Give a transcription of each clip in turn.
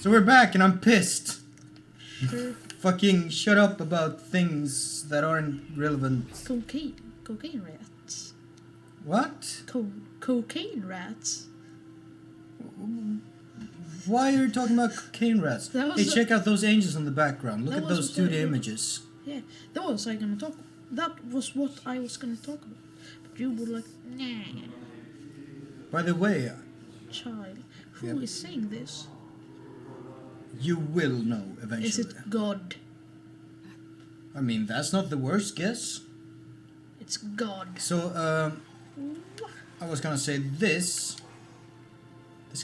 So we're back and I'm pissed. Sure. Fucking shut up about things that aren't relevant. Cocaine rats. What? Cocaine rats. Why are you talking about cocaine rats? Hey, check out those angels in the background. Look at those 2D images. Yeah, that was I gonna talk. That was what I was gonna talk about. But you were like, nah. By the way, Child, who is saying this? you will know eventually. Is it God? I mean, that's not the worst guess. It's God. So, I was gonna say this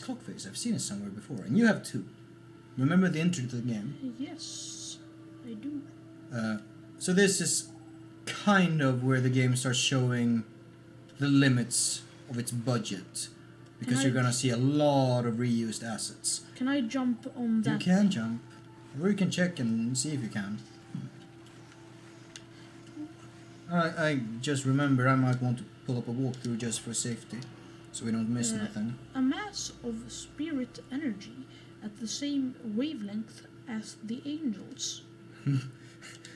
clock face, I've seen it somewhere before, and you have too. Remember the intro to the game? Yes, I do. So this is kind of where the game starts showing the limits of its budget, because you're gonna see a lot of reused assets. Can I jump on that? You can jump, or you can check and see if you can. I just remember I might want to pull up a walkthrough just for safety, so we don't miss nothing. A mass of spirit energy at the same wavelength as the angels.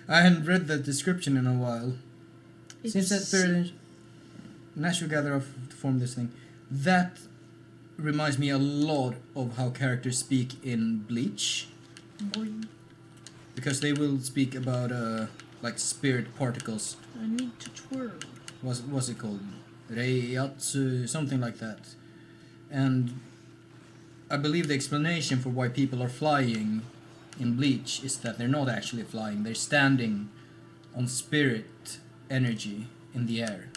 I hadn't read the description in a while. Since that third natural gather to form this thing, that reminds me a lot of how characters speak in Bleach. Boing. Because they will speak about like spirit particles. I need to twirl. What's it called? Reiatsu, something like that. And I believe the explanation for why people are flying in Bleach is that they're not actually flying, they're standing on spirit energy in the air.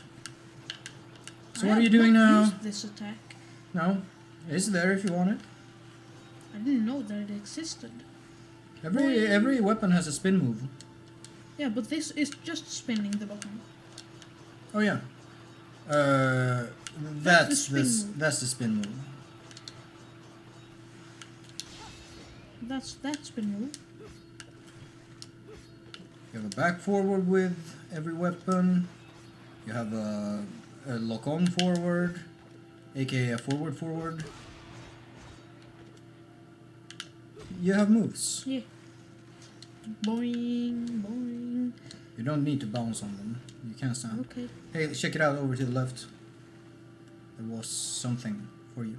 So what are you doing now? Used this attack. No, it's there if you want it. I didn't know that it existed. Every weapon has a spin move. Yeah, but this is just spinning the button. Oh yeah. That's the spin move. That's that spin move. You have a back forward with every weapon. You have a lock on forward, aka a forward. You have moves. Yeah. Boing, boing. You don't need to bounce on them. You can stand. Okay. Hey, check it out over to the left. There was something for you.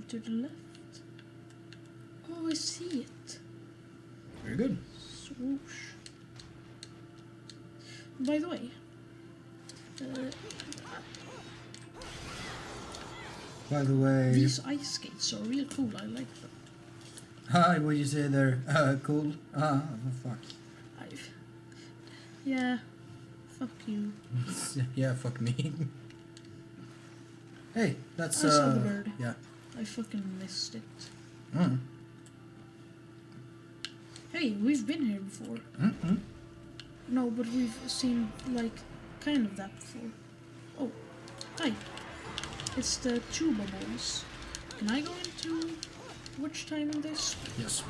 To the left. Oh, I see it. Very good. Swoosh. By the way, these ice skates are real cool. I like them. Hi, what you say there? Cool. Fuck. Yeah, fuck you. Yeah, fuck me. Hey, that's I saw the bird. Yeah. I fucking missed it. Mm. Hey, we've been here before. Mm-mm. No, but we've seen, like, kind of that before. Oh, hi. It's the tuba boys. Can I go into which time in this? Yes.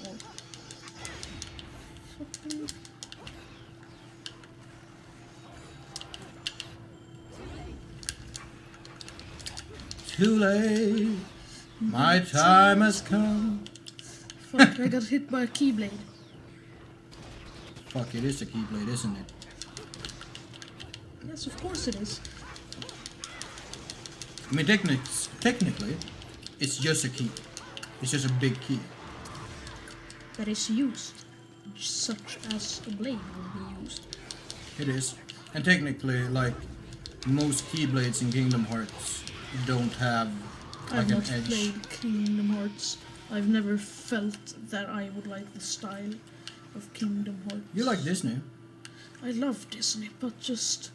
Oh. Fucking... Too late. My time has come. Fuck, I got hit by a keyblade. Fuck, it is a keyblade, isn't it? Yes, of course it is. I mean, technically, it's just a key. It's just a big key. That is used, such as a blade will be used. It is. And technically, like, most keyblades in Kingdom Hearts don't have, like, I've an not edge. played Kingdom Hearts. I've never felt that I would like the style of Kingdom Hearts. You like Disney? I love Disney, but just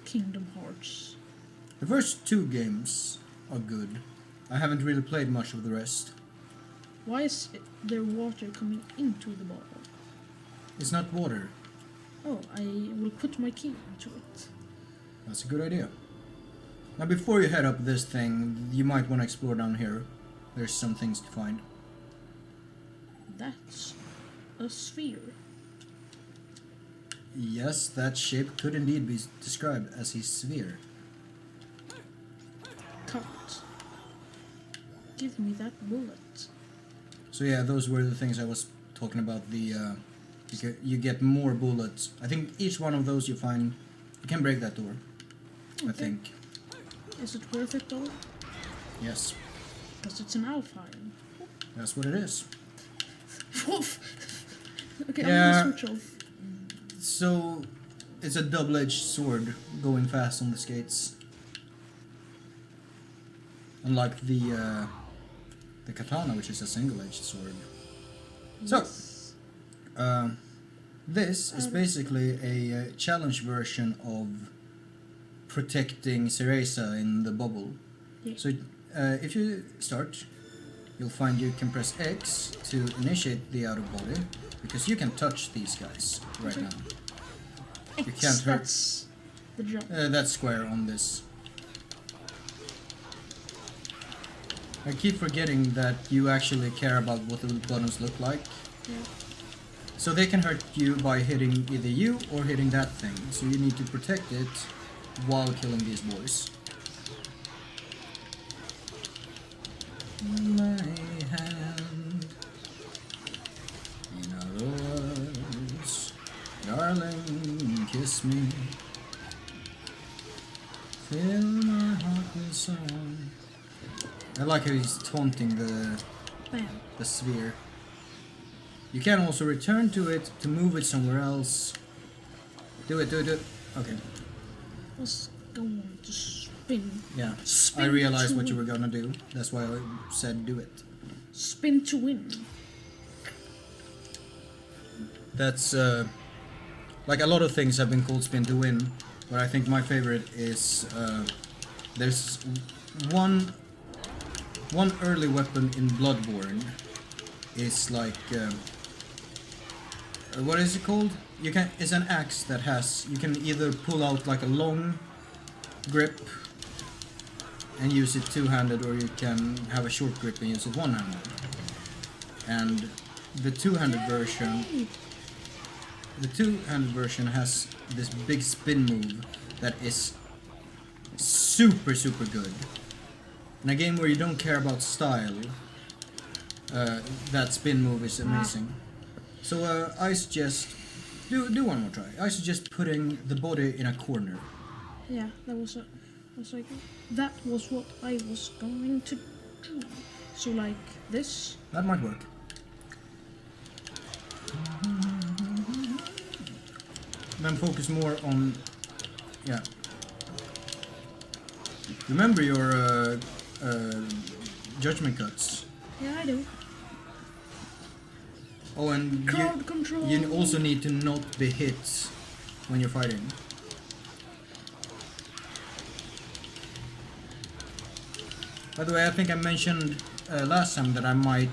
Kingdom Hearts. The first two games are good. I haven't really played much of the rest. Why is there water coming into the bottle? It's not water. Oh, I will put my key into it. That's a good idea. Now before you head up this thing, you might want to explore down here. There's some things to find. That's a sphere. Yes, that shape could indeed be described as a sphere. Cut. give me that bullet. So yeah, those were the things I was talking about. You get more bullets. I think each one of those you find, you can break that door. Okay. I think. Is it worth it though? Yes, Because it's an Alfheim. that's what it is. Okay, Yeah. I'm gonna switch off. So, it's a double-edged sword going fast on the skates. Unlike the katana, which is a single-edged sword. So, Yes. this is basically a challenge version of protecting Cereza in the bubble. Yeah. So, if you start, you'll find you can press X to initiate the out of body, because you can touch these guys right Okay. now. X, You can't hurt. that's the jump. That's square on this. I keep forgetting that you actually care about what the buttons look like. Yeah. So they can hurt you by hitting either you or hitting that thing. So you need to protect it while killing these boys. My hand in a rose, darling, kiss me. Fill my heart with song. I like how he's taunting Bam. the sphere. You can also return to it to move it somewhere else. Do it. Okay, Was going to spin. yeah. Spin I realized to what you win. were gonna do. That's why I said do it. Spin to win. That's like a lot of things have been called spin to win, but I think my favorite is there's one early weapon in Bloodborne is like what is it called? It's an axe that has, you can either pull out like a long grip and use it two-handed, or you can have a short grip and use it one-handed. And the two-handed version has this big spin move that is super good. In a game where you don't care about style, that spin move is amazing. So I suggest do one more try. I suggest putting the body in a corner. Yeah, that was what I was going to do. So like this. That might work. Then focus more on, yeah. Remember your judgment cuts. Yeah, I do. Oh, and Crowd control. you also need to not be hit when you're fighting. By the way, I think I mentioned last time that I might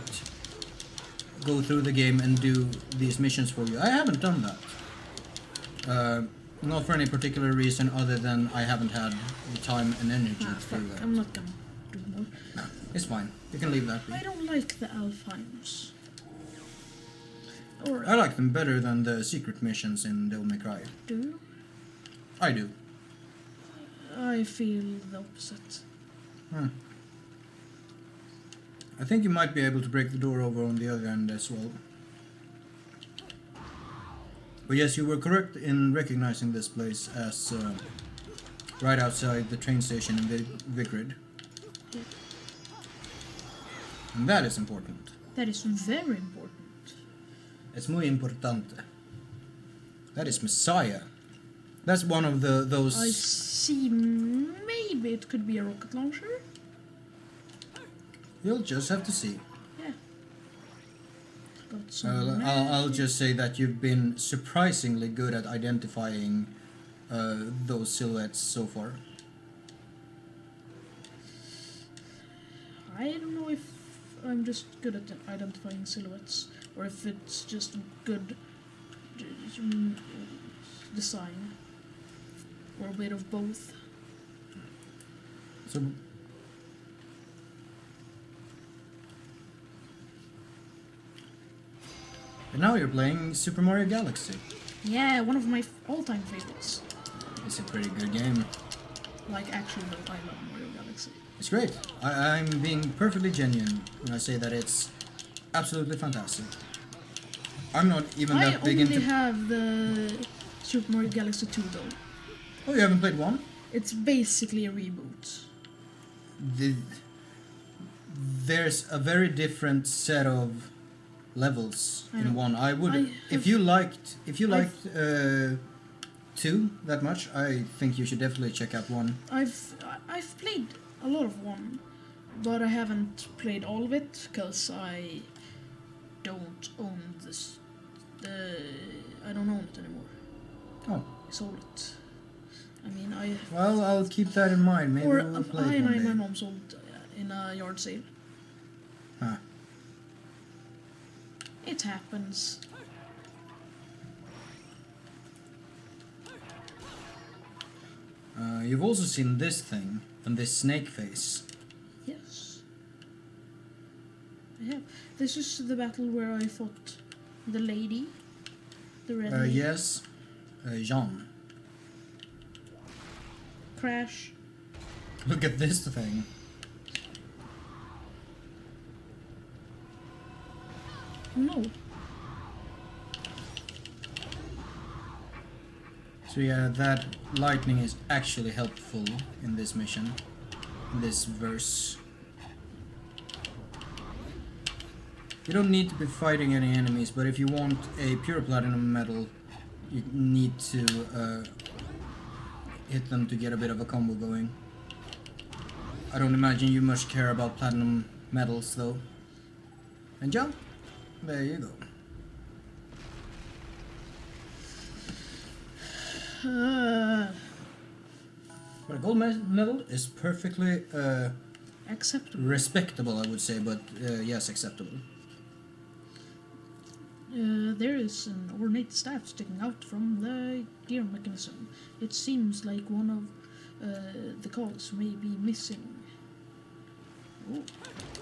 go through the game and do these missions for you. I haven't done that. Not for any particular reason other than I haven't had the time and energy to Fuck, do that. I'm not gonna do more. No, it's fine. You can leave that be. I don't like the Alfheims. Or I like them better than the secret missions in Devil May Cry. do you? I do. I feel the opposite. I think you might be able to break the door over on the other end as well. But yes, you were correct in recognizing this place as right outside the train station in Vigrid. Yeah. And that is important. That is very important. Es muy importante. That is Messiah. That's one of those... I see. Maybe it could be a rocket launcher. You'll just have to see. Yeah. Got some. I'll just say that you've been surprisingly good at identifying those silhouettes so far. I don't know if I'm just good at identifying silhouettes, or if it's just good design, or a bit of both. So... And now you're playing Super Mario Galaxy. Yeah, one of my all-time favorites. It's a pretty good game. Like, actually, no, I love Mario Galaxy. It's great. I'm being perfectly genuine when I say that it's absolutely fantastic. I'm not even that big into... I only have the Super Mario Galaxy 2 though. Oh, you haven't played one? It's basically a reboot. There's a very different set of levels in one. If you liked two that much, I think you should definitely check out one. I've played a lot of one, but I haven't played all of it because I don't own this. I don't own it anymore. Oh. I sold it. I mean, Well, I'll keep that in mind. Maybe we'll play it one day. My mom sold in a yard sale. Huh. It happens. You've also seen this thing and this snake face. Yes. I have. This is the battle where I fought the lady. The red lady. Yes. Jean. Crash. Look at this thing. No. So yeah, that lightning is actually helpful in this mission, in this verse. You don't need to be fighting any enemies, but if you want a pure platinum medal, you need to hit them to get a bit of a combo going. I don't imagine you much care about platinum medals though. And jump! There you go. But a gold medal is perfectly acceptable. Respectable, I would say, but yes, acceptable. There is an ornate staff sticking out from the gear mechanism. It seems like one of the cogs may be missing. Oh.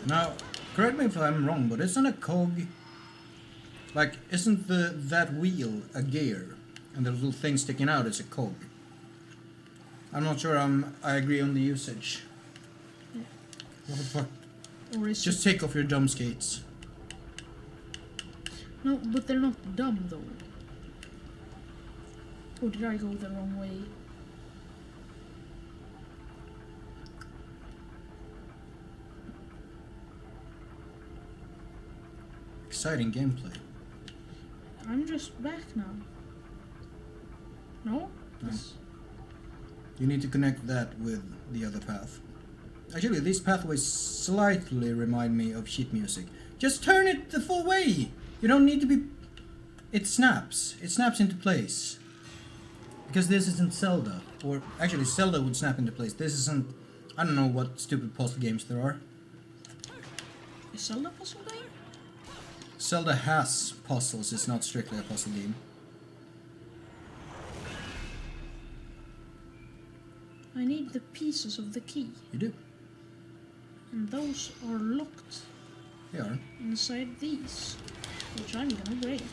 Now, correct me if I'm wrong, but isn't a cog... Like, isn't that wheel a gear? And the little thing sticking out is a cog? I'm not sure I agree on the usage. Yeah. What the fuck? Or is Just take off your dumb skates. No, but they're not dumb though. Or did I go the wrong way? Exciting gameplay. I'm just back now. No? No. You need to connect that with the other path. Actually, these pathways slightly remind me of sheet music. Just turn it the full way! You don't need to be... It snaps. It snaps into place. Because this isn't Zelda. Or, actually, Zelda would snap into place. This isn't... I don't know what stupid puzzle games there are. Is Zelda a puzzle game? Zelda has puzzles. It's not strictly a puzzle game. I need the pieces of the key. You do. And those are locked. They are. Inside these. Which I'm gonna break.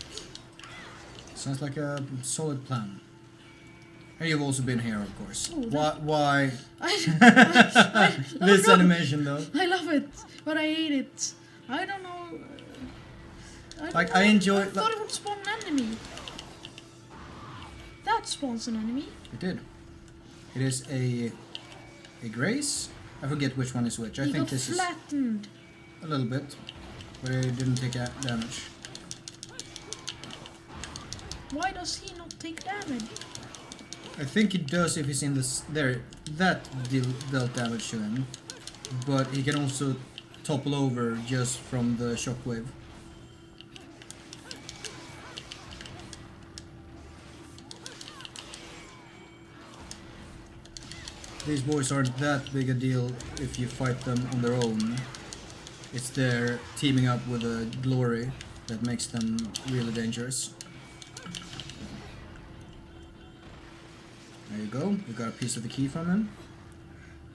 Sounds like a solid plan. And you've also been here, of course. Oh, Why? This no, animation, though. I love it, but I hate it. I don't know. I enjoy... I thought it would spawn an enemy. That spawns an enemy. It did. It is a grace. I forget which one is which. I think this flattened. is a little bit, but it didn't take damage. Why does he not take damage? I think it does if he's in this there. That dealt damage to him, but he can also topple over just from the shockwave. These boys aren't that big a deal if you fight them on their own. It's their teaming up with a glory that makes them really dangerous. There you go, we got a piece of the key from him.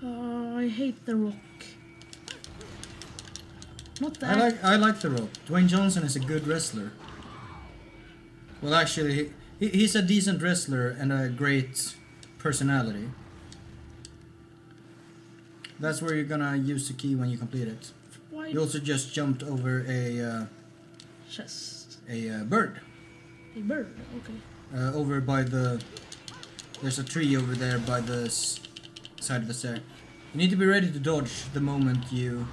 I hate the rock. Not that. I like The Rock. Dwayne Johnson is a good wrestler. Well, actually, he's a decent wrestler and a great personality. That's where you're gonna use the key when you complete it. Why? You also just jumped over Chest. a bird. A bird. Okay. Over by the... There's a tree over there by the side of the stair. You need to be ready to dodge the moment you...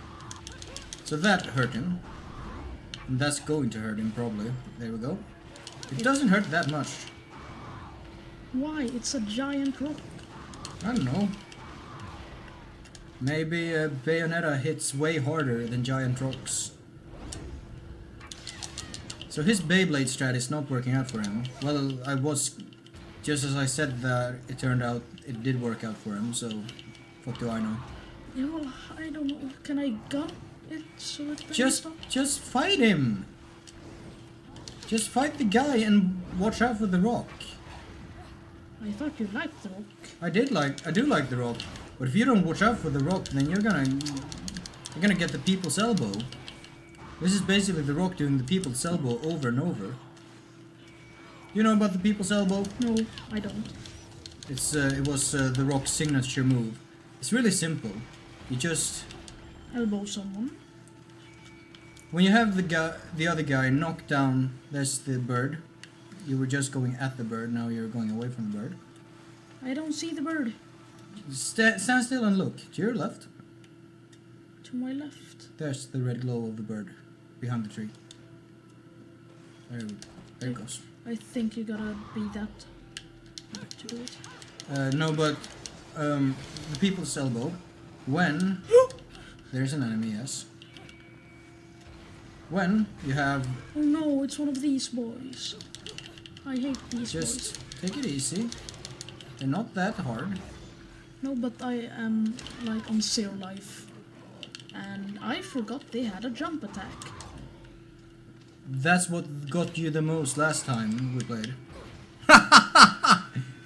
So that hurt him. And that's going to hurt him, probably. There we go. It doesn't hurt that much. Why? It's a giant rock. I don't know. Maybe Bayonetta hits way harder than giant rocks. So his Beyblade strat is not working out for him. Well, I was... Just as I said that, it turned out it did work out for him, so... What do I know? Yeah, well, I don't know. Can I gun it so it doesn't stop? Just fight him! Just fight the guy and watch out for the rock. I thought you liked the rock. I do like the rock, but if you don't watch out for the rock, then you're gonna get the people's elbow. This is basically the rock doing the people's elbow over and over. You know about the people's elbow? No, I don't. It was the rock's signature move. It's really simple. You just Elbow someone. when you have the other guy knocked down. There's the bird. You were just going at the bird. Now you're going away from the bird. I don't see the bird. Stand still and look to your left. To my left. There's the red glow of the bird behind the tree. There it goes. I think you gotta be that to do it. No, but the people's elbow. When there's an enemy, yes. When you have... Oh no, it's one of these boys. I hate these Just boys. take it easy. They're not that hard. No, but I am like on 0 life. And I forgot they had a jump attack. That's what got you the most last time we played.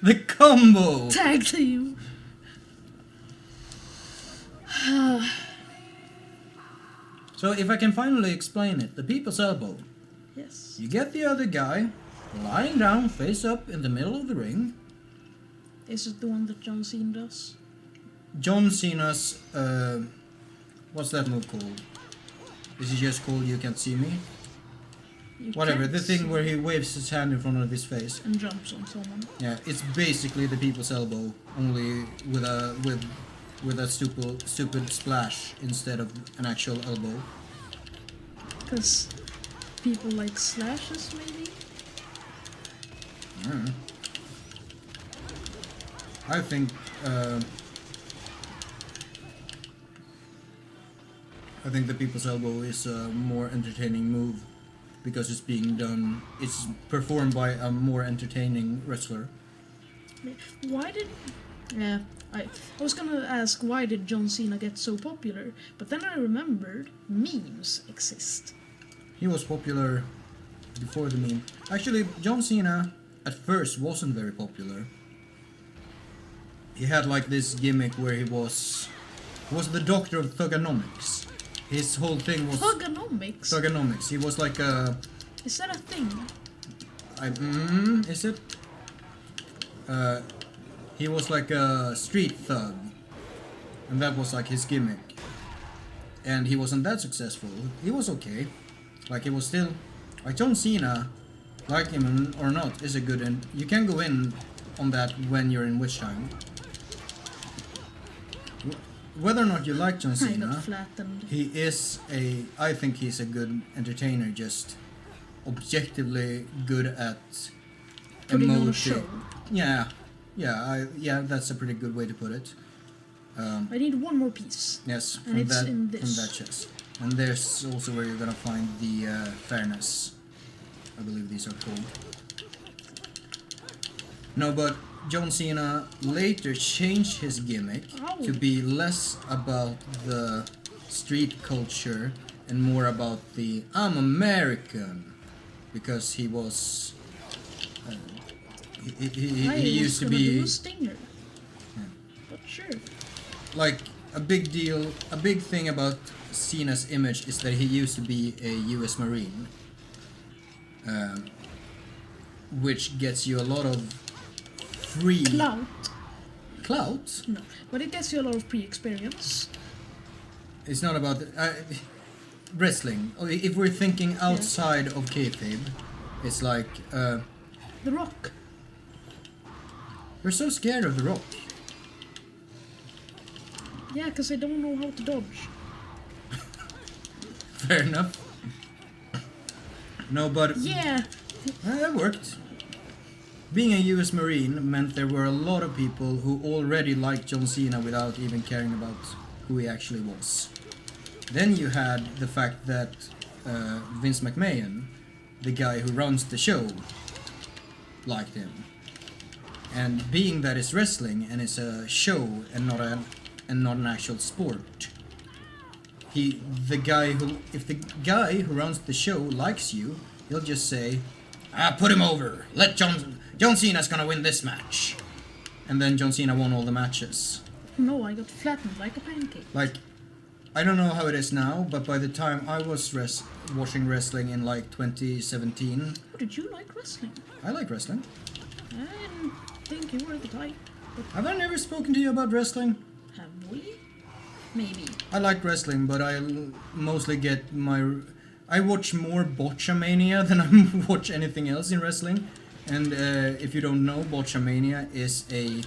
The combo! Tag team! So if I can finally explain it, the people's elbow. Yes. You get the other guy lying down face up in the middle of the ring. Is it the one that John Cena does? John Cena's, what's that move called? Is it just called You Can't See Me? You Whatever, can't the thing see where he waves his hand in front of his face. and jumps on someone. Yeah, it's basically the people's elbow, only with a stupid splash instead of an actual elbow. Because people like slashes, maybe? Mm. I think the people's elbow is a more entertaining move because it's performed by a more entertaining wrestler. Why did... Yeah, I was gonna ask why did John Cena get so popular, but then I remembered memes exist. He was popular before the meme. Actually, John Cena at first wasn't very popular. He had like this gimmick where he was the doctor of thugonomics. His whole thing was Thugonomics? thugonomics. He was like a... Is that a thing? Is it? He was like a street thug. And that was like his gimmick. And he wasn't that successful. He was okay. Like he was still... Like John Cena, like him or not, is a good... And you can go in on that when you're in Witch Time. Whether or not you like John I got Cena, flattened. he is a... I think he's a good entertainer, just objectively good at Putting on a show. Yeah, that's a pretty good way to put it. I need one more piece. Yes, And it's in this. from that chest. And there's also where you're gonna find the fairness. I believe these are called. No, but John Cena later changed his gimmick Ow. to be less about the street culture and more about the I'm American, because he was he used to be do a stinger. Yeah. But sure. like a big deal. A big thing about Cena's image is that he used to be a U.S. Marine, which gets you a lot of free. Clout. Clout? No, but it gets you a lot of pre-experience. It's not about wrestling. If we're thinking outside of kayfabe, it's like The Rock. we're so scared of the Rock. Yeah, because I don't know how to dodge. Fair enough. No, but Yeah. that worked. Being a US Marine meant there were a lot of people who already liked John Cena without even caring about who he actually was. Then you had the fact that Vince McMahon, the guy who runs the show, liked him. And being that it's wrestling and it's a show and not an actual sport, if the guy who runs the show likes you, he'll just say, put him over. Let John Cena's gonna win this match. And then John Cena won all the matches. No, I got flattened like a pancake. Like, I don't know how it is now, but by the time I was watching wrestling in like 2017... Oh, did you like wrestling? I like wrestling. I didn't think you were the type. But Have I never spoken to you about wrestling? have we? Maybe. I like wrestling, but I mostly get my... I watch more Botchamania than I watch anything else in wrestling. And if you don't know, Botchamania is a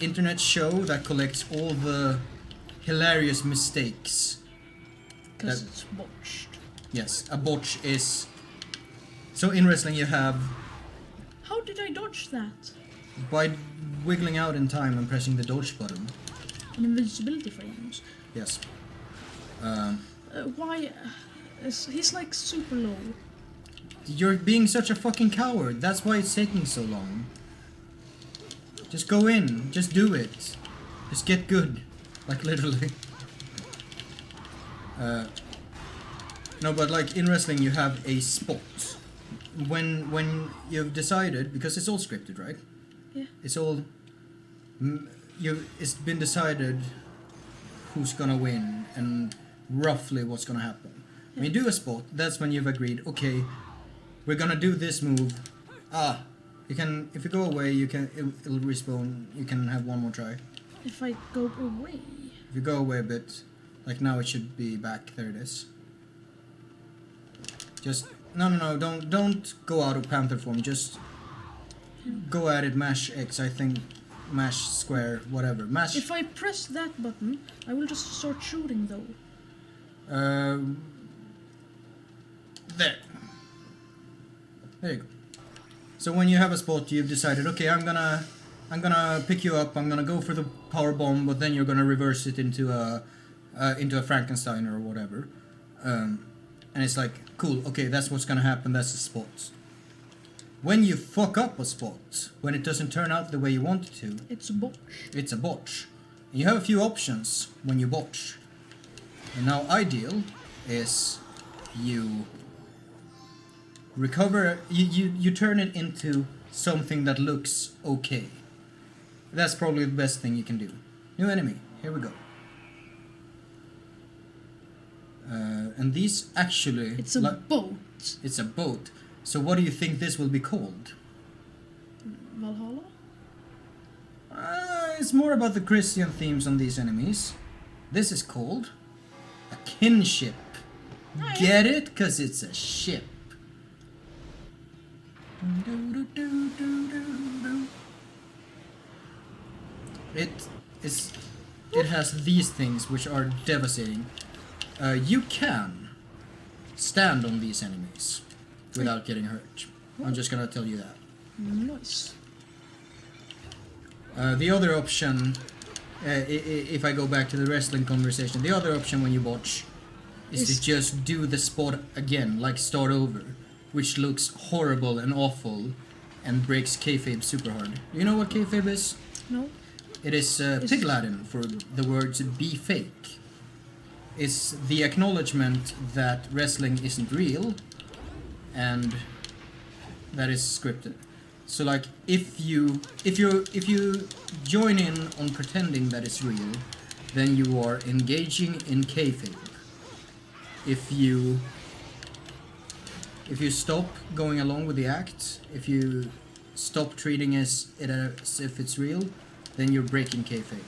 internet show that collects all the hilarious mistakes. Because it's botched. Yes, a botch is... So in wrestling you have... How did I dodge that? By wiggling out in time and pressing the dodge button. On invincibility frames. Yes. Why? He's like super low. You're being such a fucking coward. That's why it's taking so long. Just go in. Just do it. Just get good. Like literally. No, but like in wrestling you have a spot. When you've decided, because it's all scripted, right? Yeah. It's all... It's been decided who's gonna win and roughly what's gonna happen. When you do a spot, that's when you've agreed, okay, we're gonna do this move. You can, if you go away, you can, it'll respawn, you can have one more try. If I go away. If you go away a bit, like now it should be back, there it is. Just, no, don't go out of Panther form, just go at it, mash X, I think, mash square, whatever, mash... If I press that button, I will just start shooting though. There you go. So when you have a spot, you've decided, okay, I'm gonna pick you up, I'm gonna go for the power bomb, but then you're gonna reverse it into a Frankenstein or whatever. And it's like, cool, okay, that's what's gonna happen, that's the spot. When you fuck up a spot, when it doesn't turn out the way you want it to, It's a botch. it's a botch. And you have a few options when you botch. And now ideal is you recover, you turn it into something that looks okay. That's probably the best thing you can do. New enemy, here we go. And these actually... It's a boat. It's a boat. So what do you think this will be called? Valhalla? It's more about the Christian themes on these enemies. This is called a kinship. Get it? Because it's a ship. It has these things which are devastating. You can stand on these enemies without getting hurt. I'm just gonna tell you that. Nice. The other option, if I go back to the wrestling conversation, the other option when you botch is to just do the spot again, like start over, which looks horrible and awful and breaks kayfabe super hard. You know what kayfabe is? No. It is Pig Latin for the words be fake. It's the acknowledgement that wrestling isn't real and that is scripted. So like if you join in on pretending that it's real, then you are engaging in kayfabe. If you stop going along with the act, if you stop treating it as if it's real, then you're breaking kayfabe.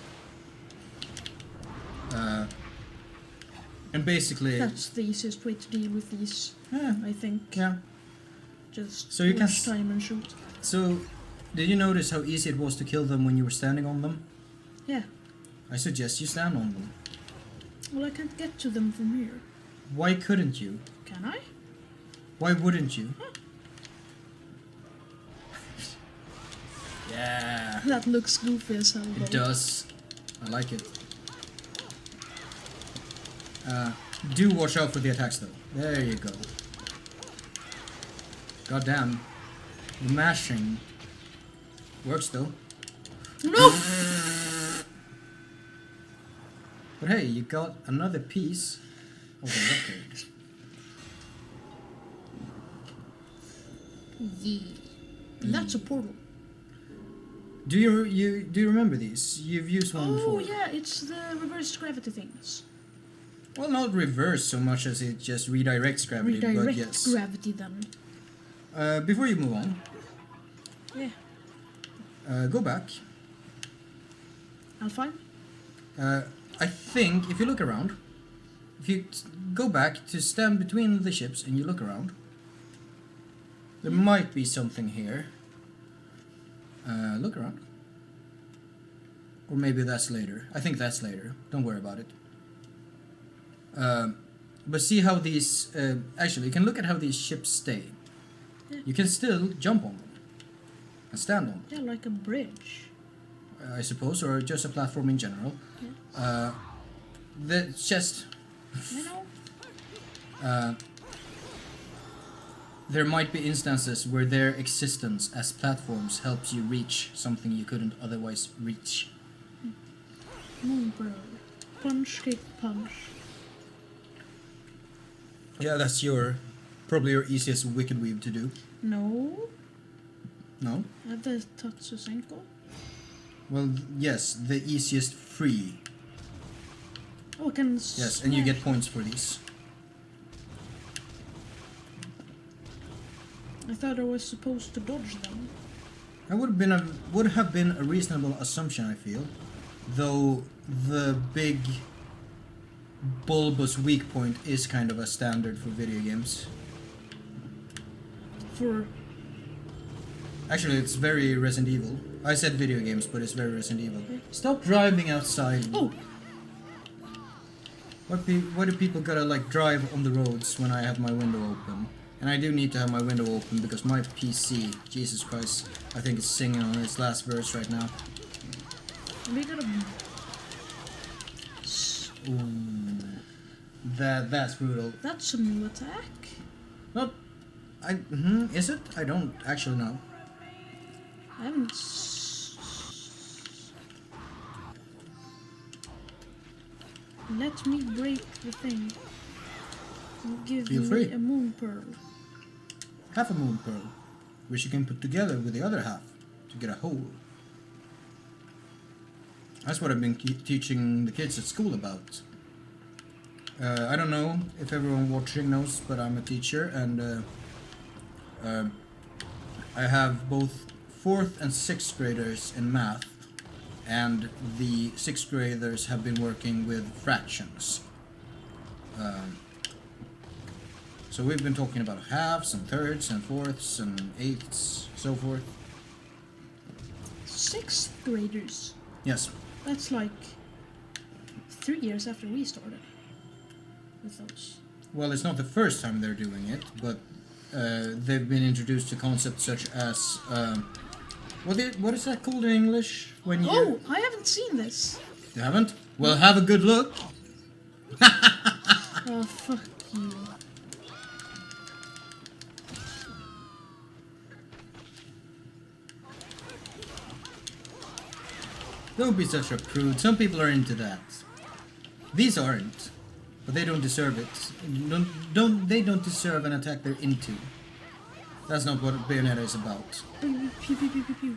And basically, That's the easiest way to deal with these, I think. yeah. Just So you can watch time and shoot. So, did you notice how easy it was to kill them when you were standing on them? Yeah. I suggest you stand on them. Well, I can't get to them from here. Why couldn't you? Can I? Why wouldn't you? Yeah. That looks goofy as hell. It does. I like it. Do watch out for the attacks though. There you go. God damn. The mashing works though. No! But hey, you got another piece of the record. Yeah. That's a portal. Do you remember these? You've used one before. Oh yeah, it's the reverse gravity things. Well, not reverse so much as it just redirects gravity, but Redirect yes. gravity then. Before you move on, Yeah. go back. I'm fine. I think if you look around, if you go back to stand between the ships and you look around, there might be something here. Look around. Or maybe that's later. I think that's later. Don't worry about it. But see how these... actually, you can look at how these ships stay. Yeah. You can still jump on them. And stand on them. Yeah, like a bridge. I suppose, or just a platform in general. Yeah. That's just... You know? There might be instances where their existence as platforms helps you reach something you couldn't otherwise reach. Moon Pearl. Punch, kick, punch. Yeah, that's probably your easiest Wicked Weave to do. No. No? I have the Tatsusenko. Well, yes, the easiest free. Oh, I can Yes, and you get points for these. I thought I was supposed to dodge them. That would have been a reasonable assumption, I feel. Though the big bulbous weak point is kind of a standard for video games. For... Actually, it's very Resident Evil. I said video games, but it's very Resident Evil. Stop driving outside. Oh! Why do people gotta like drive on the roads when I have my window open? And I do need to have my window open because my PC, Jesus Christ, I think it's singing on its last verse right now. We gotta... Ooh. That's brutal. That's a new attack. Not... is it? I don't actually know. I haven't... Let me break the thing. Give Feel me free. a moon pearl. Half a moon pearl, which you can put together with the other half to get a whole. That's what I've been teaching the kids at school about. I don't know if everyone watching knows, but I'm a teacher, and I have both 4th and 6th graders in math, and the 6th graders have been working with fractions. So we've been talking about halves and thirds and fourths and eighths, so forth. 6th graders. Yes. That's like 3 years after we started with those. Well, it's not the first time they're doing it, but they've been introduced to concepts such as what is that called in English? When you Oh, I haven't seen this. You haven't? Well, have a good look. Oh, fuck you. Don't be such a prude. Some people are into that. These aren't, but they don't deserve it. They don't deserve an attack they're into. That's not what Bayonetta is about. Pew, pew, pew, pew, pew.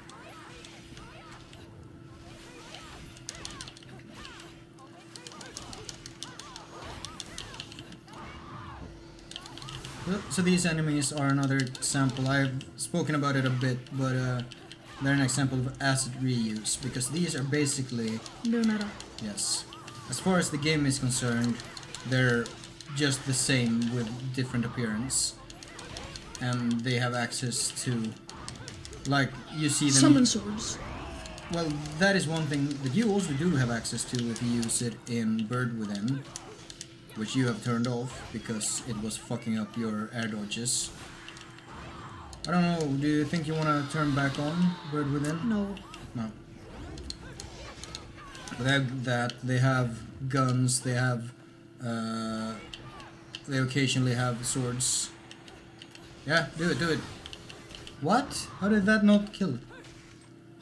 So these enemies are another sample. I've spoken about it a bit, but they're an example of asset reuse, because these are basically, Bayonetta. yes, as far as the game is concerned, they're just the same with different appearance. And they have access to, like, you see them... Summon swords. Well, that is one thing that you also do have access to if you use it in Bird Within, which you have turned off because it was fucking up your air dodges. I don't know, do you think you want to turn back on Bird Within? No. No. But they have that, they have guns, they have... they occasionally have swords. Yeah, do it. What? How did that not kill it?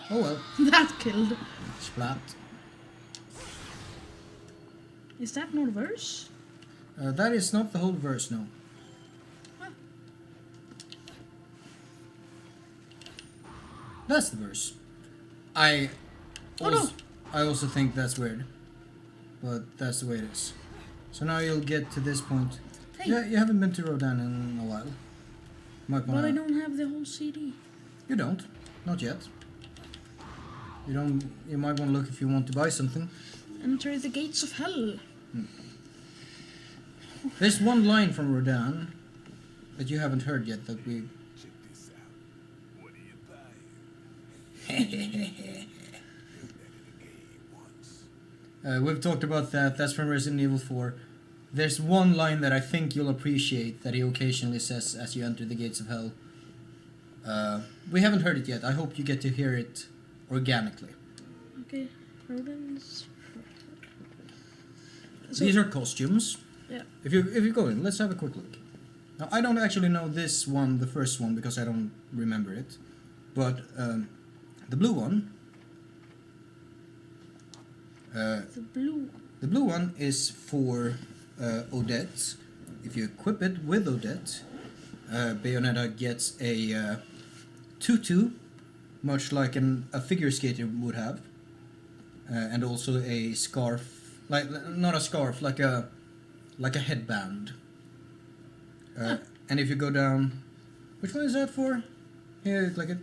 Oh well. That killed. Splat. Is that not a verse? That is not the whole verse, no. Huh. That's the verse. I Oh no! also think that's weird. But that's the way it is. So now you'll get to this point. Hey. Yeah, you haven't been to Rodan in a while. Might But wanna... I don't have the whole CD. You don't. Not yet. You don't... You might want to look if you want to buy something. Enter the gates of hell. There's one line from Rodan that you haven't heard yet that we... Check this out. What are you buying? We've talked about that. That's from Resident Evil 4. There's one line that I think you'll appreciate that he occasionally says as you enter the gates of hell. We haven't heard it yet. I hope you get to hear it organically. Okay, rodents. These are costumes. Yeah. If you go in, let's have a quick look. Now, I don't actually know this one, the first one, because I don't remember it. But the blue one... The blue one. The blue one is for Odette. If you equip it with Odette, Bayonetta gets a tutu, much like a figure skater would have, and also a scarf, like not a scarf, like a headband. And if you go down, which one is that for? Here, click it.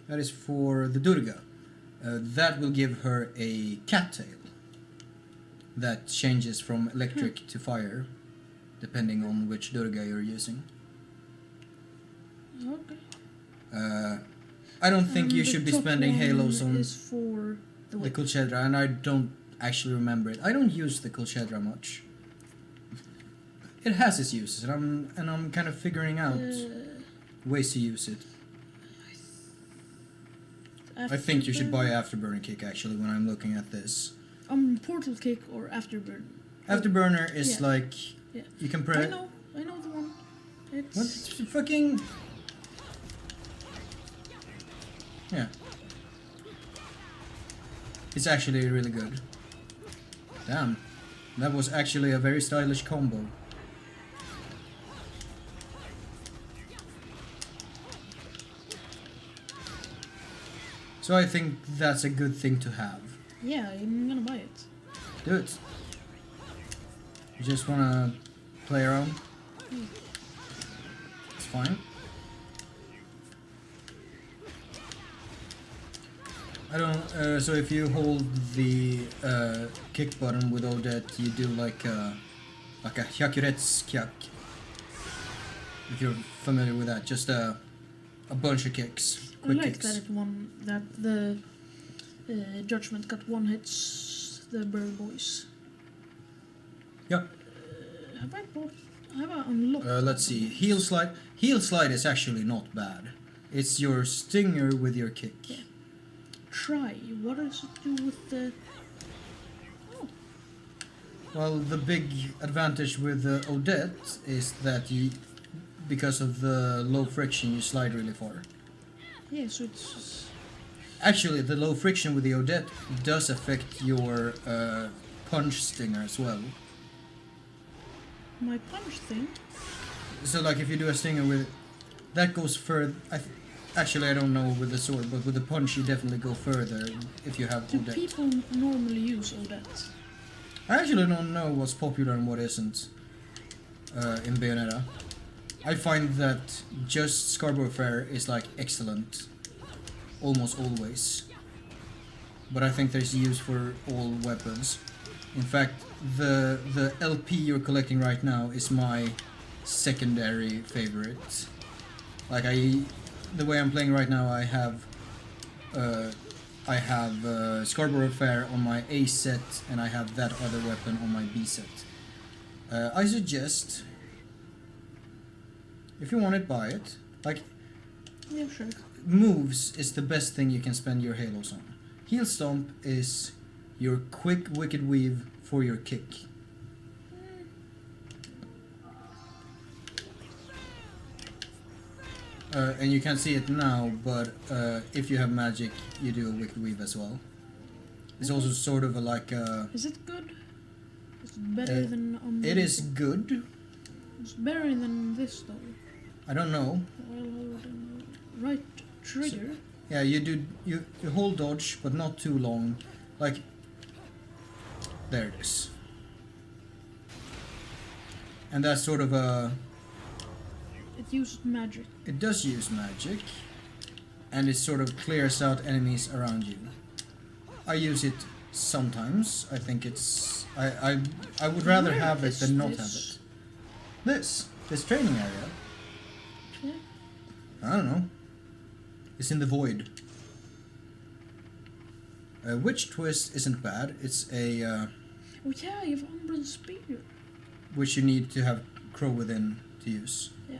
That is for the Durga. That will give her a cattail that changes from electric to fire, depending on which Durga you're using. Okay. I don't think you The should be top spending one halos on is for the the whip. Kulchedra, and I don't actually remember it. I don't use the Kulchedra much. It has its uses, and I'm kind of figuring out ways to use it. I think you should buy Afterburner Kick actually when I'm looking at this. Portal Kick or Afterburn. Afterburner is Yeah. like Yeah. you can I press. know the one. It's What fucking? Yeah. It's actually really good. Damn, that was actually a very stylish combo. So I think that's a good thing to have. yeah, I'm gonna buy it. Do it. You just wanna play around? It's fine. I don't. So if you hold the kick button with Odette, you do like a hyakuretsu-kyak. If you're familiar with that, just a bunch of kicks, I quick like kicks. that the Judgment got one hits the bird boys. Yeah. Have I unlocked? Let's see. Heel slide. Heel slide is actually not bad. It's your stinger with your kick. Yeah. Try. What does it do with the? Oh, Well, the big advantage with Odette is that you, because of the low friction, you slide really far. yeah. So it's Actually, the low friction with the Odette does affect your punch stinger as well. my punch thing. So, like, if you do a stinger with, that goes further. Actually, I don't know with the sword, but with the punch, you definitely go further if you have Do Odette. people normally use Odette? I actually don't know what's popular and what isn't in Bayonetta. I find that just Scarborough Fair is like excellent. almost always. But I think there's use for all weapons. In fact, the LP you're collecting right now is my secondary favorite. Like the way I'm playing right now, I have Scarborough Fair on my A set, and I have that other weapon on my B set. I suggest, if you want it, buy it. Like, Yeah, sure. moves is the best thing you can spend your halos on. Heel Stomp is your quick Wicked Weave for your kick. And you can't see it now, but if you have magic, you do a Wicked Weave as well. It's also sort of like a... Is it good? It's better than... It is good. It's better than this, though. I don't know. Well, right trigger. Yeah, you hold dodge, but not too long. Like, there it is. And that's sort of a... It uses magic. It does use magic, and it sort of clears out enemies around you. I use it sometimes. I think it's... I would rather Where have it is than not have this? it. This training area. Yeah. I don't know. It's in the void. Witch Twist isn't bad. It's a Oh yeah, you have Umbran Spear. which you need to have Crow within to use. Yeah.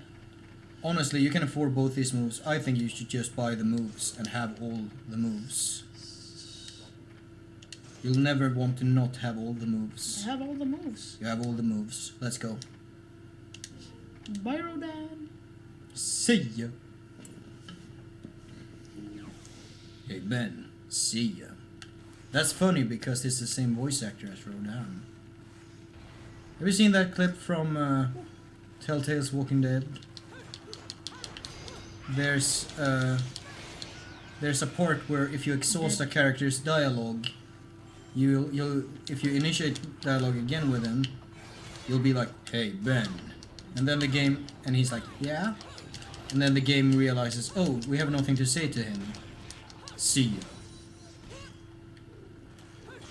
Honestly, you can afford both these moves. I think you should just buy the moves and have all the moves. You'll never want to not have all the moves. I have all the moves. You have all the moves. Let's go. Bye, Rodan. See ya. Hey Ben, see ya. That's funny because it's the same voice actor as Rodan. Have you seen that clip from Telltale's Walking Dead? There's a part where if you exhaust a character's dialogue, you'll if you initiate dialogue again with him, you'll be like, "Hey Ben," and then the game, and he's like, "Yeah," and then the game realizes, "Oh, we have nothing to say to him. See you."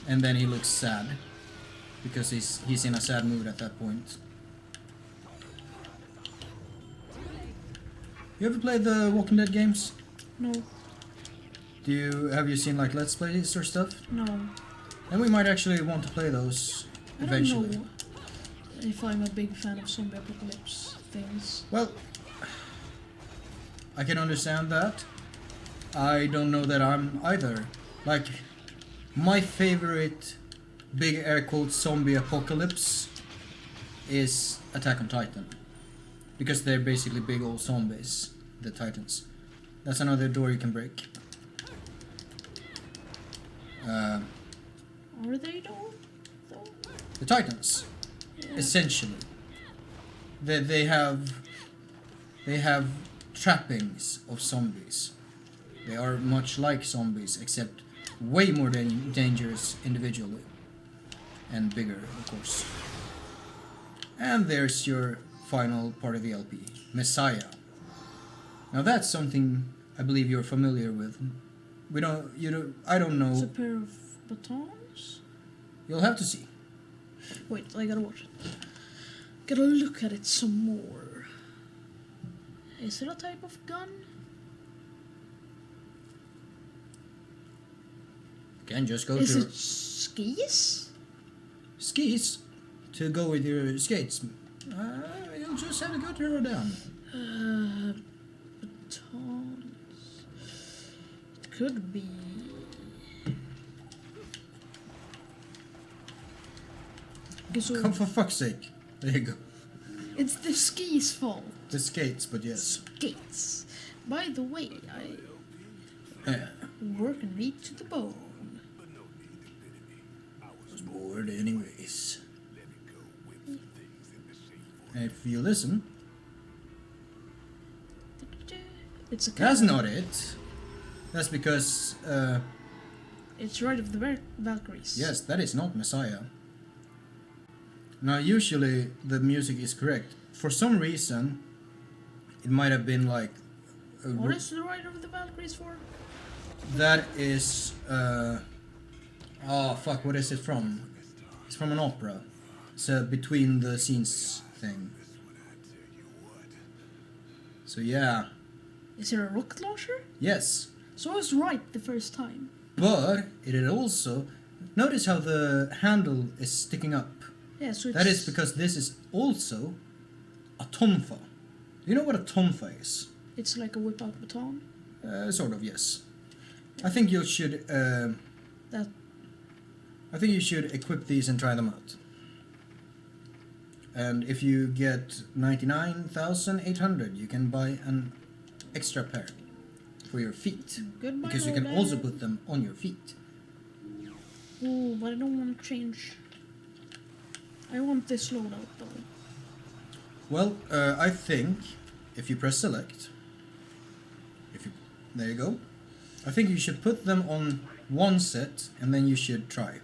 And then he looks sad because he's in a sad mood at that point. You ever played the Walking Dead games? No, Have you seen like Let's Plays or stuff? no. Then we might actually want to play those I eventually. don't know if I'm a big fan of zombie apocalypse things. Well, I can understand that. I don't know that I'm either. Like, my favorite big air quotes zombie apocalypse is Attack on Titan. Because they're basically big old zombies, the Titans. That's another door you can break. Are they though? The Titans, Yeah. essentially. They have trappings of zombies. They are much like zombies, except way more dangerous individually. And bigger, of course. And there's your final part of the LP, Messiah. Now that's something I believe you're familiar with. I don't It's a know. pair of batons? You'll have to see. Wait, I gotta watch it. Gotta look at it some more. Is it a type of gun? Can just go Is to it skis? skis to go with your skates. You'll just have to go to down. Batons. It could be. Okay, so Come for fuck's sake. There you go. it's the skis' fault. The skates, but yes. Skates. By the way, I Yeah. work and meat to the bone. I was bored anyways. And if you listen, It's a that's cannon. not it. That's because, It's right of the Valkyries. yes, that is not Messiah. Now, usually the music is correct. For some reason, it might have been like... What is the right of the Valkyries for? That is oh fuck, what is it from? It's from an opera. It's a between the scenes thing. So yeah. Is it a rocket launcher? Yes. So I was right the first time. But it is also, notice how the handle is sticking up. Yeah, so it's... That is because this is also a tonfa. Do you know what a tonfa is? It's like a whip-out baton. Sort of, yes. I think you should. That... I think you should equip these and try them out. And if you get 99,800, you can buy an extra pair for your feet. Goodbye, Because you can Lord. also put them on your feet. Oh, but I don't want to change. I want this loadout though. Well, I think if you press select, there you go. I think you should put them on one set and then you should try.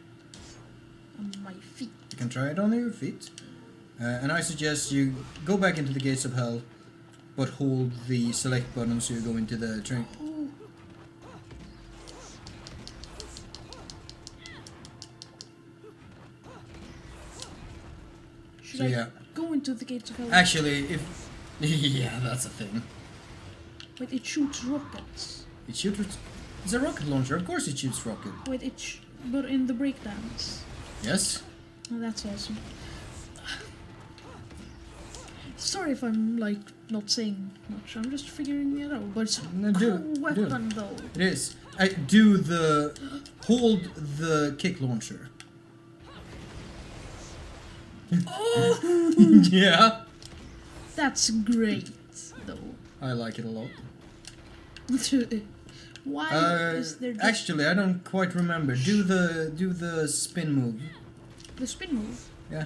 On my feet. You can try it on your feet. And I suggest you go back into the gates of hell, but hold the select button so you go into the train. Oh. Should So I yeah. go into the gates of hell? Actually, if... yeah, that's a thing. Wait, it shoots rockets. It shoots... It's a rocket launcher, of course it shoots rocket. Wait, but in the breakdance. Yes? Oh, that's awesome. Sorry if I'm like not saying much. I'm just figuring it out. But it's a No, cool do it, weapon though. It is. Do the... Hold the kick launcher. Oh, Yeah. that's great though. I like it a lot. Why is there just Actually, I don't quite remember. Do the spin move. the spin move? Yeah.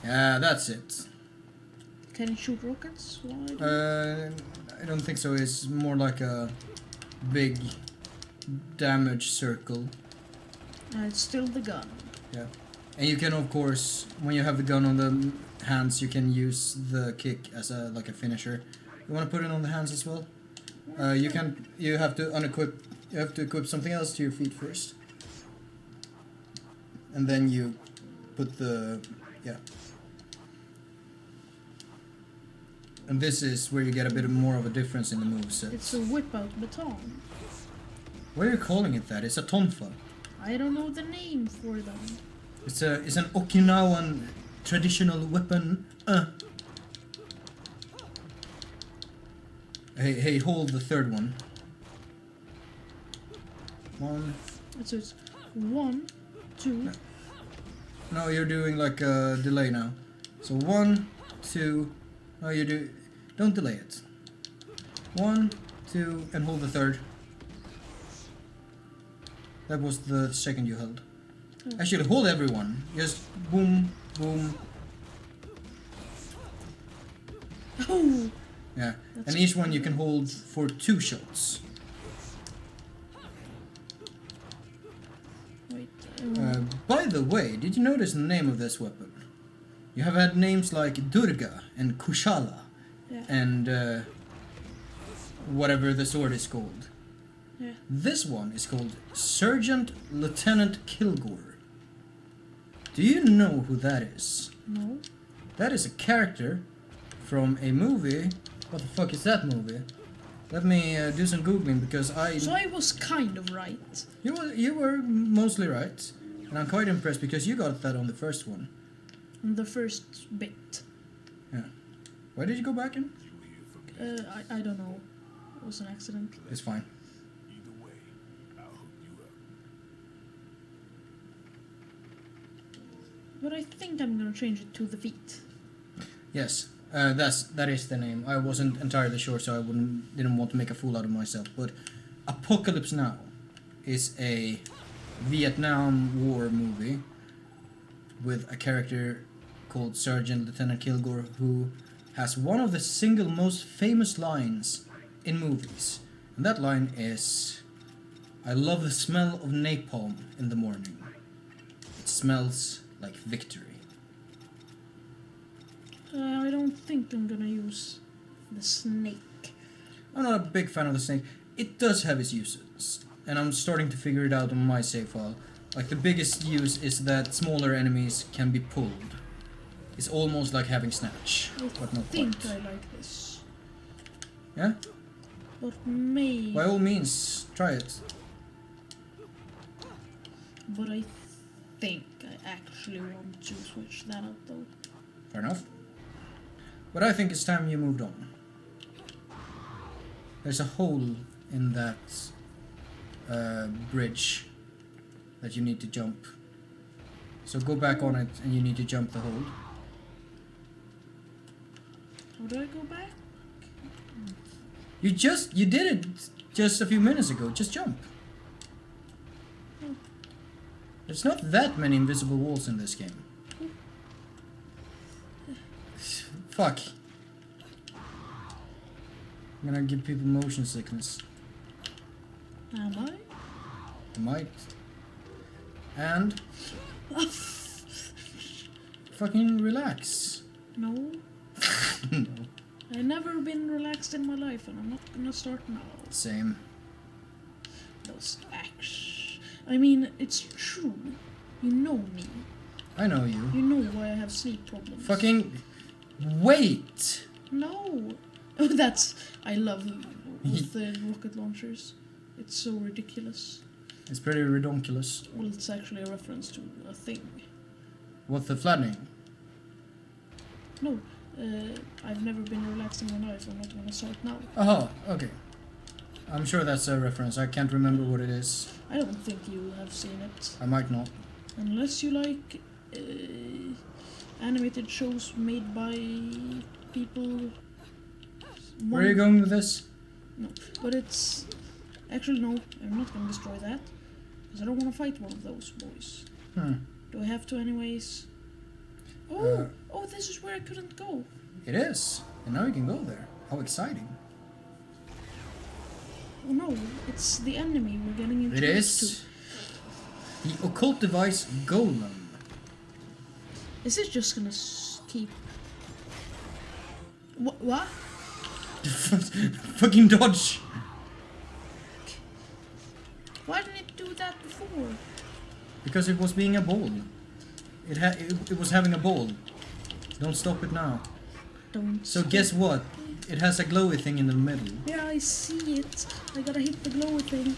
Yeah, that's it. Can it shoot rockets? Why? I don't think so. It's more like a big damage circle. It's still the gun. Yeah. And you can, of course, when you have the gun on the hands, you can use the kick as a like a finisher. You want to put it on the hands as well? You can. You have to unequip. You have to equip something else to your feet first, and then you put the yeah. And this is where you get a bit more of a difference in the moveset. It's a whip-out baton. What are you calling it that? It's a tonfa. I don't know the name for them. It's an Okinawan traditional weapon. Hey, hold the third one. One. So it's 1, 2. No, you're doing like a delay now. So 1, 2. No, you do. Don't delay it. 1, 2, and hold the third. That was the second you held. Oh. Actually, hold everyone. Just boom, boom. Oh! Yeah. That's And each one you can hold for 2 shots. Wait. By the way, did you notice the name of this weapon? You have had names like Durga and Kushala Yeah. and whatever the sword is called. Yeah. This one is called Sergeant Lieutenant Kilgore. Do you know who that is? No. That is a character from a movie. What the fuck is that movie? Let me do some googling because So I was kind of right. You were mostly right, and I'm quite impressed because you got that on the first one. On the first bit. Yeah. Why did you go back in? I don't know. It was an accident. It's fine. Either way, I'll hook you up. But I think I'm gonna change it to the feet. Yes, that is the name. I wasn't entirely sure, so I didn't want to make a fool out of myself. But Apocalypse Now is a Vietnam War movie with a character called Sergeant Lieutenant Kilgore, who has one of the single most famous lines in movies, and that line is, "I love the smell of napalm in the morning. It smells like victory." I don't think I'm gonna use the snake. I'm not a big fan of the snake. it does have its uses, and I'm starting to figure it out on my save file. Like, the biggest use is that smaller enemies can be pulled. It's almost like having Snatch, but I not think quite. I like this. Yeah? But maybe. By all means, try it. But I think I actually want to switch that out though. Fair enough. But I think it's time you moved on. There's a hole in that bridge that you need to jump. So go back on it and you need to jump the hole. How do I go back? You did it just a few minutes ago. Just jump. There's not that many invisible walls in this game. Fuck. I'm gonna give people motion sickness. Am I? I might. And fucking relax. No. No. I've never been relaxed in my life, and I'm not gonna start now. Same. Those acts. I mean, it's true. You know me. I know you. You know why I have sleep problems. Fucking wait. No. Oh, that's. I love with the rocket launchers. It's so ridiculous. It's pretty redonkulous. Well, it's actually a reference to a thing. What, the flattening? No. I've never been relaxed in my life. I'm not gonna start now. Oh, okay. I'm sure that's a reference. I can't remember what it is. I don't think you have seen it. I might not. Unless you like animated shows made by people. Where are you going with this? No, but it's actually no. I'm not gonna destroy that because I don't want to fight one of those boys. Do I have to anyways? Oh, this is where I couldn't go. It is. And now you can go there. How exciting. Oh no, it's the enemy we're getting into. It is. The occult device Golem. Is it just gonna keep? What? Fucking dodge. Why didn't it do that before? Because it was being a ball. It was having a ball. Don't stop it now. Don't. So guess what? It has a glowy thing in the middle. Yeah, I see it. I gotta hit the glowy thing.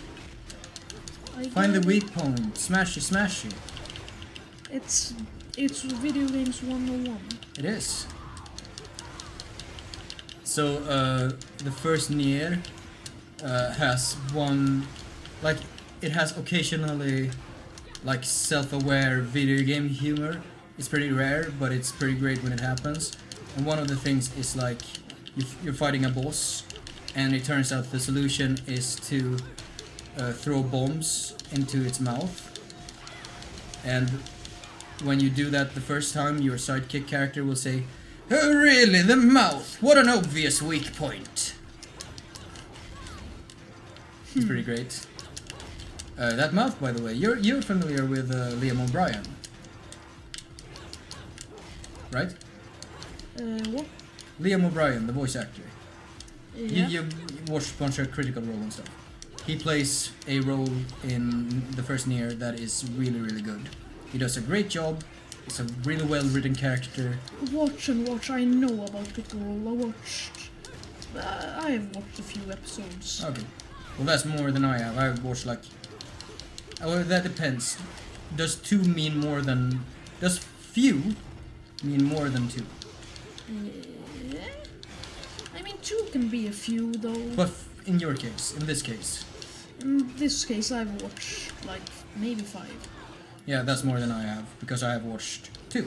Find the weak point. Smash it, smash it. It's video games 101. It is. So the first Nier has one, like, it has occasionally like self-aware video game humor. It's pretty rare, but it's pretty great when it happens. And one of the things is like you're fighting a boss, and it turns out the solution is to throw bombs into its mouth. And when you do that the first time, your sidekick character will say, "Oh really, the mouth? What an obvious weak point." It's pretty great. That mouth, by the way, you're familiar with Liam O'Brien, right? What? Liam O'Brien, the voice actor. Yeah. You watched a bunch of Critical Role and stuff. He plays a role in the first Nier that is really, really good. He does a great job. It's a really well-written character. Watch and watch. I know about Critical Role. I have watched a few episodes. Okay. Well, that's more than I have. I've watched like... Oh, that depends. Does two mean more than... Does few mean more than two? I mean, two can be a few, though. But in your case, in this case. In this case, I've watched, like, maybe 5. Yeah, that's more than I have, because I have watched 2.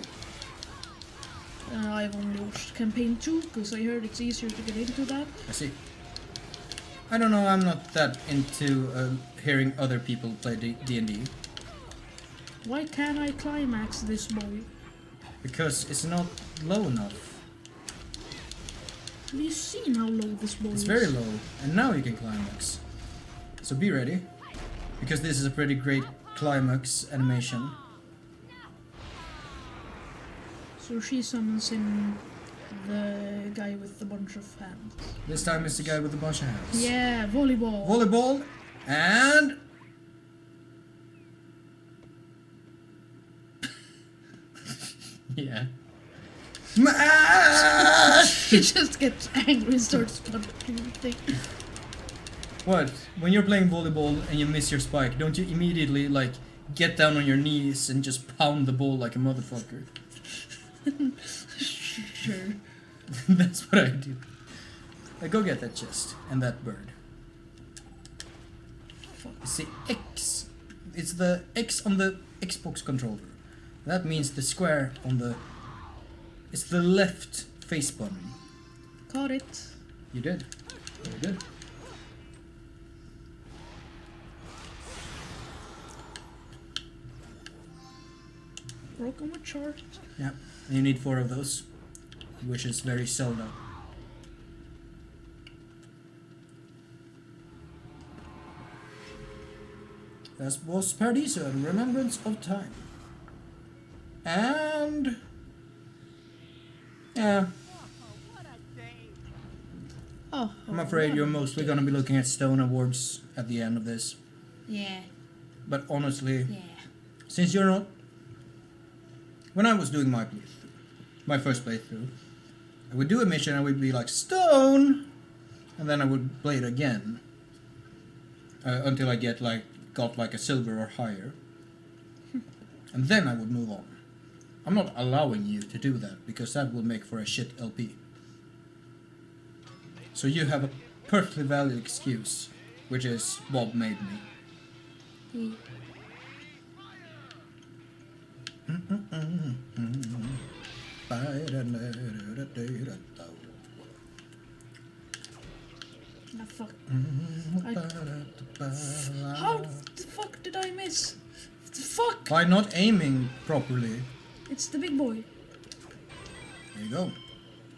I've only watched Campaign 2, because I heard it's easier to get into that. I see. I don't know, I'm not that into hearing other people play D&D. Why can't I climax this boy? Because it's not low enough. Have you seen how low this boy It's is? very low, and now you can climax. So be ready, because this is a pretty great climax animation. So she summons him The guy with a bunch of hands. This time it's the guy with a bunch of hands. Yeah, volleyball. Volleyball and yeah. Smash! He just gets angry and starts punching the thing. What? When you're playing volleyball and you miss your spike, don't you immediately like get down on your knees and just pound the ball like a motherfucker? Sure. That's what I do. Go get that chest and that bird. Fuck. It's the X. It's the X on the Xbox controller. That means the square on the... It's the left face button. Caught it. You did. Very good. Broken with chart. Yeah. And you need 4 of those, which is very seldom. That was Paradiso and Remembrance of Time. And... yeah, Oh. I'm afraid you're mostly gonna be looking at Stone Awards at the end of this. Yeah. But honestly, Yeah. since you're not... When I was doing my playthrough, my first playthrough, I would do a mission and I would be like, Stone! And then I would play it again. Until I got like a silver or higher. And then I would move on. I'm not allowing you to do that, because that will make for a shit LP. So you have a perfectly valid excuse, which is Bob made me. He. Ah, fuck. How the fuck did I miss? The fuck? By not aiming properly. It's the big boy. There you go.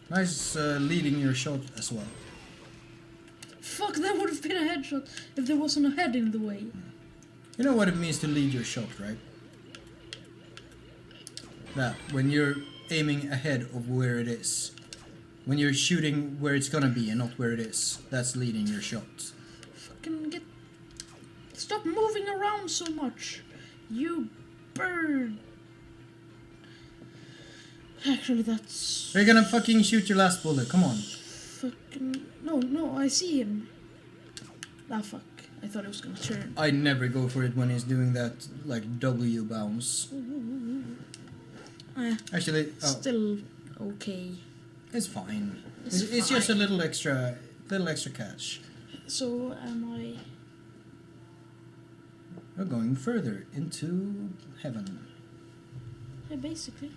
Nice leading your shot as well. Fuck, that would have been a headshot if there wasn't a head in the way. You know what it means to lead your shot, right? That, when you're aiming ahead of where it is. When you're shooting where it's gonna be and not where it is. That's leading your shot. Fucking get... Stop moving around so much. You bird. Actually, that's... You're gonna fucking shoot your last bullet, come on. Fucking... No, I see him. Ah, fuck. I thought it was gonna turn. I never go for it when he's doing that, like, W bounce. Actually, Still okay. it's fine. It's It's just a fine. little extra catch. So, am I... We're going further into heaven. Yeah, basically.